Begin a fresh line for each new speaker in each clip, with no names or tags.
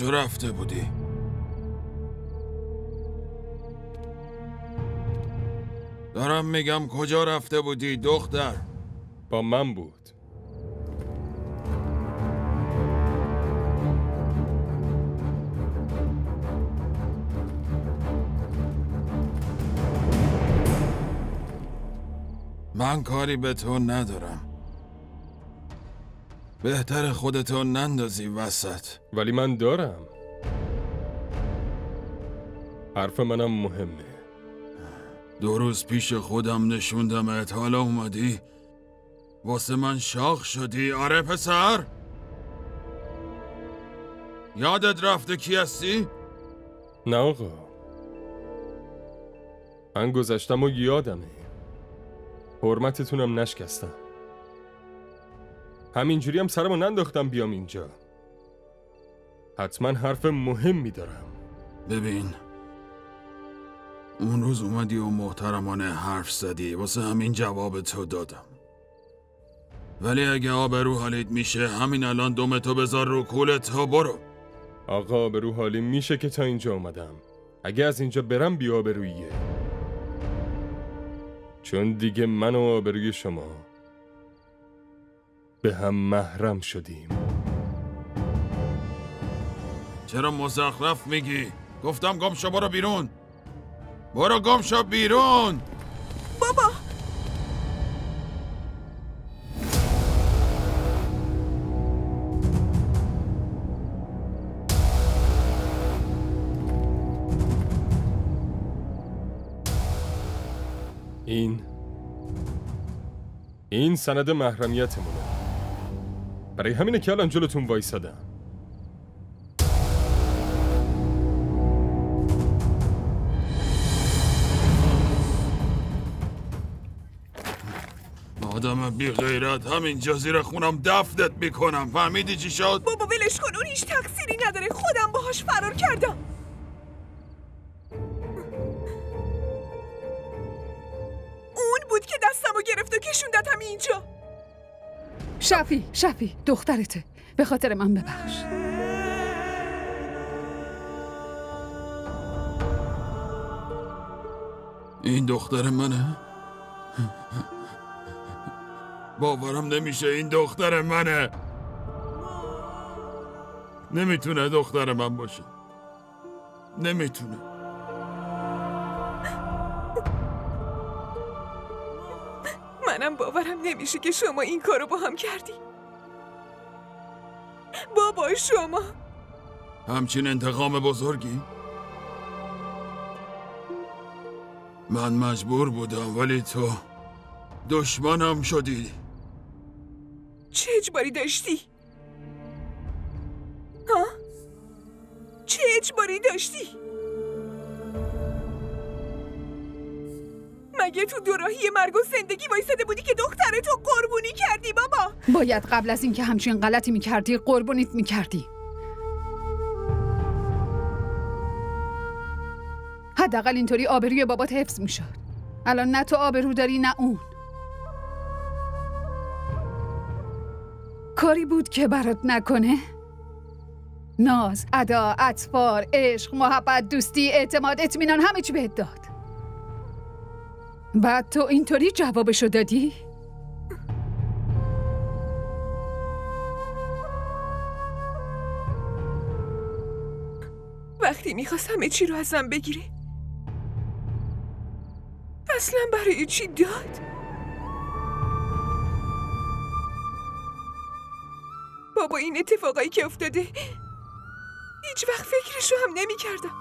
کجا رفته بودی؟ دارم میگم کجا رفته بودی دختر؟
با من بود.
من کاری به تو ندارم. بهتر خودتو نندازی وسط.
ولی من دارم. حرف منم مهمه.
2 روز پیش خودم نشوندمت، حالا اومدی واسه من شاخ شدی؟ آره پسر؟ یادت رفته کی هستی؟
نه آقا، من گذشتم و یادمه. حرمتتونم نشکستم. همینجوری هم سرمو ننداختم بیام اینجا. حتما حرف مهمی دارم.
ببین، اون روز اومدی و محترمانه حرف زدی، واسه همین جواب تو دادم. ولی اگه آبرو حالیت میشه همین الان دمتو بذار رو کولت و برو.
آقا آبرو حالی میشه که تا اینجا اومدم. اگه از اینجا برم بی آبرویه. چون دیگه من و آبروی شما به هم محرم شدیم.
چرا مزخرف میگی؟ گفتم گم شو برو بیرون. برو گم شو بیرون.
بابا
این سند محرمیتمونه. برای همینه که الان جلوتون وایسادم.
آدم بی غیرت، همینجا زیر خونم دفنت میکنم. فهمیدی چی شد؟
بابا ولش کن، اون هیچ تقصیری نداره، خودم باهاش فرار کردم. اون بود که دستمو گرفت و کشوندتم اینجا.
شفی دخترته، به خاطر من ببخش.
این دختر منه؟ باورم نمیشه این دختر منه. نمیتونه دختر من باشه. نمیتونه.
منم باورم نمیشه که شما این کارو با هم کردی. بابا شما
همچین انتقام بزرگی؟ من مجبور بودم ولی تو دشمنم شدی.
چه اجباری داشتی؟ ها؟ چه اجباری داشتی؟ مگه تو دوراهی مرگ و زندگی وایساده بودی که دخترتو قربونی کردی بابا؟
باید قبل از اینکه همچین غلطی میکردی قربونیت میکردی. حداقل اینطوری آبروی بابات حفظ میشد. الان نه تو آبرو داری نه اون. کاری بود که برات نکنه؟ ناز، ادا، اطفار، عشق، محبت، دوستی، اعتماد، اطمینان، همه چی بهت داد. بعد تو اینطوری جوابشو دادی؟
وقتی میخواست همه چی رو ازم بگیره اصلا برای چی داد؟ بابا این اتفاقایی که افتاده هیچ وقت فکرشو هم نمی کردم.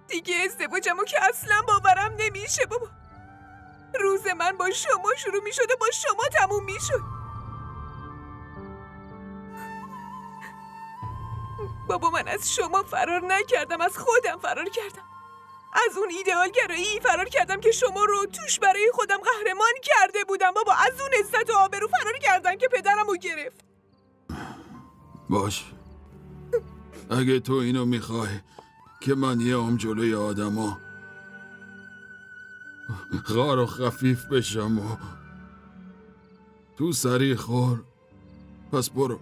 دیگه ازدواجمو که اصلا باورم نمیشه بابا. روز من با شما شروع می شد و با شما تموم می شد. بابا من از شما فرار نکردم، از خودم فرار کردم. از اون ایدئالگرایی فرار کردم که شما رو توش برای خودم قهرمان کرده بودم بابا. از اون عزت و آبرو فرار کردم که پدرمو گرفت.
باش، اگه تو اینو میخوای که من یه جلوی آدما غار و خفیف بشم و تو سری خور پس برو.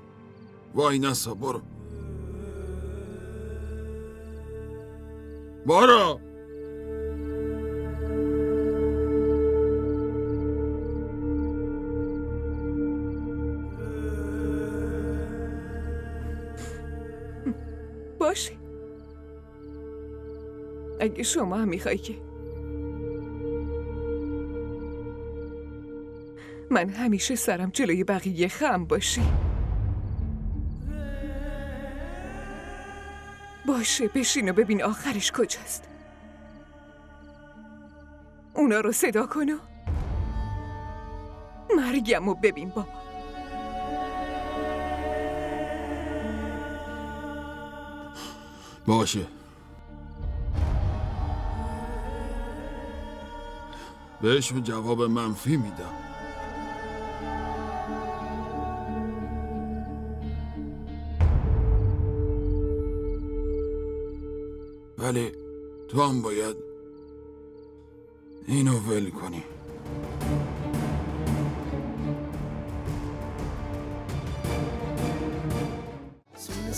وای نسا برو. برو.
باشه. اگه شما هم میخوای که من همیشه سرم جلوی بقیه خم باشه، باشه بشین و ببین آخرش کجاست. اونا رو صدا کن و مرگم رو ببین بابا.
باشه. بهشون جواب منفی میدم. ولی تو هم باید اینو ول کنی.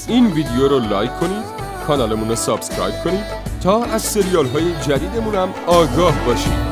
این ویدیو رو لایک کنید، کانالمون رو سابسکرایب کنید تا از سریال های جدیدمون هم آگاه باشید.